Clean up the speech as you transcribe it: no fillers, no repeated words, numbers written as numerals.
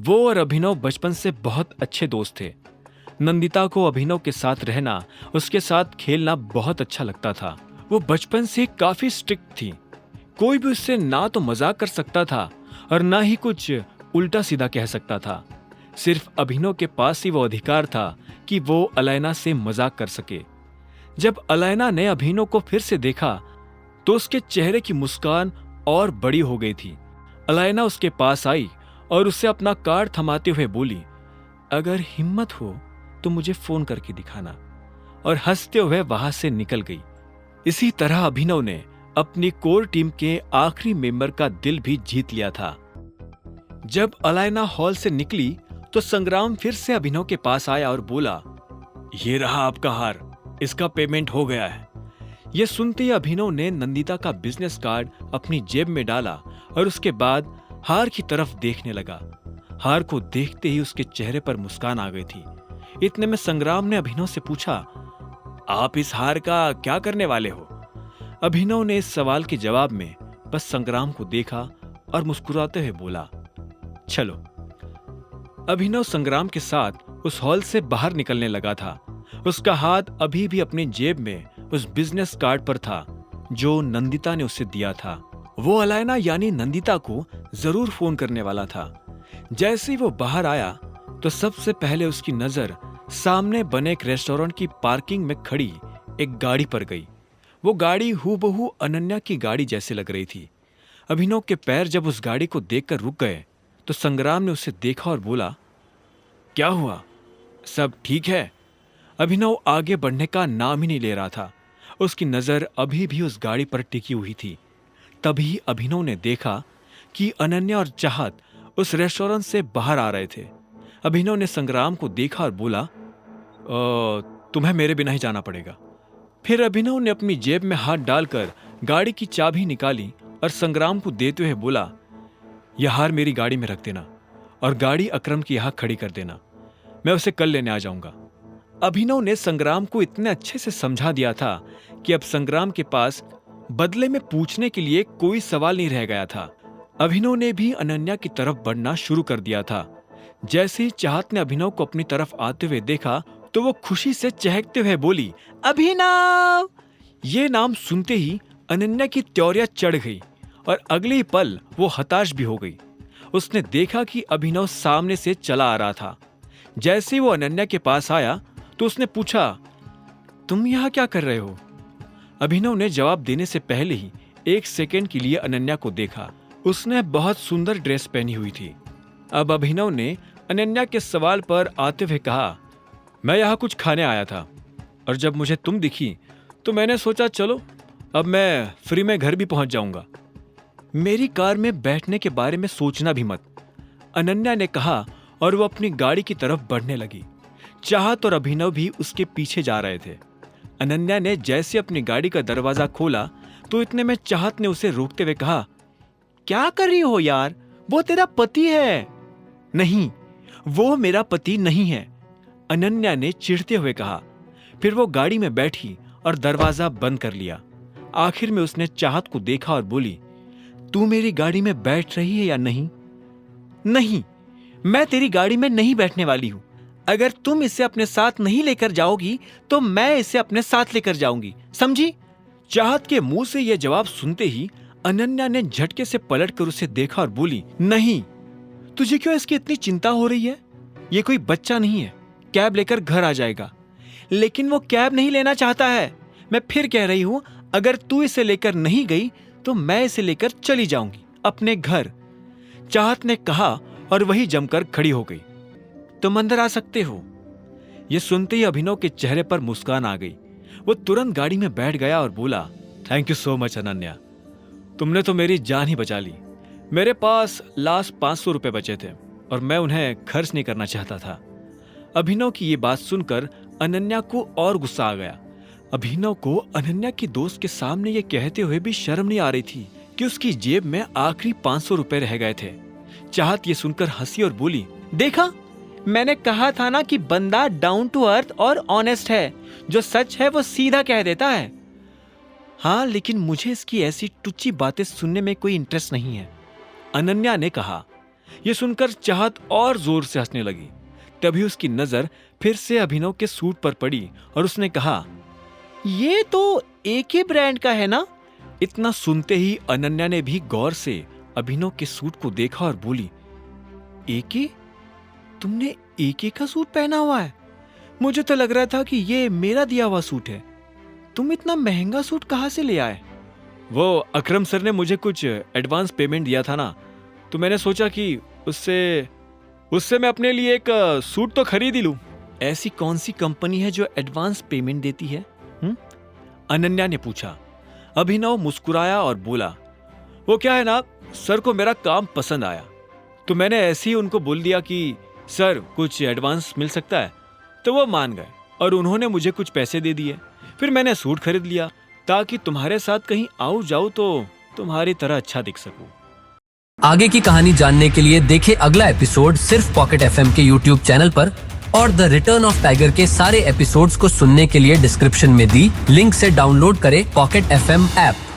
वो और अभिनव बचपन से बहुत अच्छे दोस्त थे। नंदिता को अभिनव के साथ रहना, उसके साथ खेलना बहुत अच्छा लगता था। वो बचपन से काफी स्ट्रिक्ट थी। कोई भी उससे ना तो मजाक कर सकता था और ना ही कुछ उल्टा सीधा कह सकता था। सिर्फ अभिनव के पास ही वो अधिकार था कि वो अलैना से मजाक कर सके। जब अलैना ने अभिनव को फिर से देखा तो उसके चेहरे की मुस्कान और बड़ी हो गई थी। अलैना उसके पास आई और उसे अपना कार्ड थमाते हुए बोली, अगर हिम्मत हो तो मुझे फोन करके दिखाना, और हंसते हुए वहां से निकल गई। इसी तरह अभिनव ने अपनी कोर टीम के आखिरी मेंबर का दिल भी जीत लिया था। जब अलैना हॉल से निकली तो संग्राम फिर से अभिनव के पास आया और बोला, ये रहा आपका हार, इसका पेमेंट हो गया है। यह सुनते ही अभिनव ने नंदिता का बिजनेस कार्ड अपनी जेब में डाला और उसके बाद हार की तरफ देखने लगा। हार को देखते ही उसके चेहरे पर मुस्कान आ गई थी। इतने में संग्राम ने अभिनव से पूछा, आप इस हार का क्या करने वाले हो? अभिनव ने इस सवाल के जवाब में बस संग्राम को देखा और मुस्कुराते हुए बोला, चलो। अभिनव संग्राम के साथ उस हॉल से बाहर निकलने लगा था। उसका हाथ अभी भी अपनी जेब में उस बिजनेस कार्ड पर था जो नंदिता ने उसे दिया था। वो अलैना यानी नंदिता को जरूर फोन करने वाला था। जैसे ही वो बाहर आया तो सबसे पहले उसकी नजर सामने बने एक रेस्टोरेंट की पार्किंग में खड़ी एक गाड़ी पर गई। वो गाड़ी हूबहू अनन्या की गाड़ी जैसे लग रही थी। अभिनव के पैर जब उस गाड़ी को देखकर रुक गए तो संग्राम ने उसे देखा और बोला, क्या हुआ, सब ठीक है? अभिनव आगे बढ़ने का नाम ही नहीं ले रहा था। उसकी नजर अभी भी उस गाड़ी पर टिकी हुई थी। तभी अभिनव ने देखा कि अनन्या और चाहत उस रेस्टोरेंट से बाहर आ रहे थे। अभिनव ने संग्राम को देखा और बोला, तुम्हें मेरे बिना ही जाना पड़ेगा। फिर अभिनव ने अपनी जेब में हाथ डालकर गाड़ी की चाबी निकाली और संग्राम को देते हुए बोला, यह हार मेरी गाड़ी में रख देना और गाड़ी अकरम की यहां खड़ी कर देना, मैं उसे कल लेने आ जाऊंगा। अभिनव ने संग्राम को इतने अच्छे से समझा दिया था कि अब संग्राम के पास बदले में पूछने के लिए कोई सवाल नहीं रह गया था। अभिनव ने भी अनन्या की तरफ बढ़ना शुरू कर दिया था। जैसे ही चाहत ने अभिनव को अपनी तरफ आते हुए देखा तो वो खुशी से चहकते हुए बोली, अभिनव! ये नाम सुनते ही अनन्या की त्योरिया चढ़ गई और अगले ही पल वो हताश भी हो गई। उसने देखा कि अभिनव सामने से चला आ रहा था। जैसे ही वो अनन्या के पास आया तो उसने पूछा, तुम यहाँ क्या कर रहे हो? अभिनव ने जवाब देने से पहले ही एक सेकंड के लिए अनन्या को देखा। उसने बहुत सुंदर ड्रेस पहनी हुई थी। अब अभिनव ने अनन्या के सवाल पर आते हुए कहा, मैं यहाँ कुछ खाने आया था और जब मुझे तुम दिखी तो मैंने सोचा चलो अब मैं फ्री में घर भी पहुंच जाऊंगा। मेरी कार में बैठने के बारे में सोचना भी मत, अनन्या ने कहा और वो अपनी गाड़ी की तरफ बढ़ने लगी। चाहत और अभिनव भी उसके पीछे जा रहे थे। अनन्या ने जैसे अपनी गाड़ी का दरवाजा खोला तो इतने में चाहत ने उसे रोकते हुए कहा, क्या कर रही हो यार, वो तेरा पति है। नहीं, वो मेरा पति नहीं है, अनन्या ने चिढ़ते हुए कहा। फिर वो गाड़ी में बैठी और दरवाजा बंद कर लिया। आखिर में उसने चाहत को देखा और बोली, तू मेरी गाड़ी में बैठ रही है या नहीं? नहीं, मैं तेरी गाड़ी में नहीं बैठने वाली हूं। अगर तुम इसे अपने साथ नहीं लेकर जाओगी तो मैं इसे अपने साथ लेकर जाऊंगी, समझी? चाहत के मुंह से यह जवाब सुनते ही अनन्या ने झटके से पलटकर उसे देखा और बोली, नहीं, तुझे क्यों इसकी इतनी चिंता हो रही है? ये कोई बच्चा नहीं है, कैब लेकर घर आ जाएगा। लेकिन वो कैब नहीं लेना चाहता है। मैं फिर कह रही हूं, अगर तू इसे लेकर नहीं गई तो मैं इसे लेकर चली जाऊंगी अपने घर, चाहत ने कहा और वही जमकर खड़ी हो गई। तुम अंदर आ सकते हो। यह सुनते ही अभिनव के चेहरे पर मुस्कान आ गई। वो तुरंत गाड़ी में बैठ गया और बोला, thank you so much Ananya, तुमने तो मेरी जान ही बचा ली। मेरे पास लास्ट 500 रुपए बचे थे और मैं उन्हें खर्च नहीं करना चाहता था। अभिनव की ये बात सुनकर अनन्या को और गुस्सा आ गया। अभिनव को अनन्या की दोस्त के सामने ये कहते हुए भी शर्म नहीं आ रही थी कि उसकी जेब में आखिरी 500 रुपए रह गए थे। चाहत ये सुनकर हंसी और बोली, देखा, मैंने कहा था ना कि बंदा डाउन टू अर्थ और ऑनेस्ट है, जो सच है वो सीधा कह देता है। हाँ, लेकिन मुझे इसकी ऐसी टुच्ची बातें सुनने में कोई इंटरेस्ट नहीं है, अनन्या ने कहा। ये सुनकर चाहत और जोर से हंसने लगी। तभी उसकी नजर फिर से अभिनव के सूट पर पड़ी और उसने कहा, ये तो एक ही ब्रांड का है ना? इतना सुनते ही अनन्या ने भी गौर से अभिनव के सूट को देखा और बोली, एके? तुमने एके का सूट पहना हुआ है? मुझे तो लग रहा था कि ये मेरा दिया हुआ सूट है। तुम इतना महंगा सूट कहां से ले आए? वो अकरम सर ने मुझे कुछ एडवांस पेमेंट दिया था ना, तो मैंने सोचा कि उससे मैं अपने लिए एक सूट तो खरीद ही लूं। ऐसी कौन सी कंपनी है जो एडवांस पेमेंट देती है? अनन्या ने पूछा। अभिनव मुस्कुराया और बोला, वो क्या है ना, सर को मेरा काम पसंद आया तो मैंने ऐसे ही उनको बोल दिया कि सर कुछ एडवांस मिल सकता है, तो वो मान गए और उन्होंने मुझे कुछ पैसे दे दिए। फिर मैंने सूट खरीद लिया ताकि तुम्हारे साथ कहीं आऊं जाऊं तो तुम्हारी तरह अच्छा दिख सकूं। आगे की कहानी जानने के लिए देखें अगला एपिसोड सिर्फ पॉकेट एफएम के यूट्यूब चैनल पर, और द रिटर्न ऑफ टाइगर के सारे एपिसोड्स को सुनने के लिए डिस्क्रिप्शन में दी लिंक से डाउनलोड करें पॉकेट एफएम ऐप।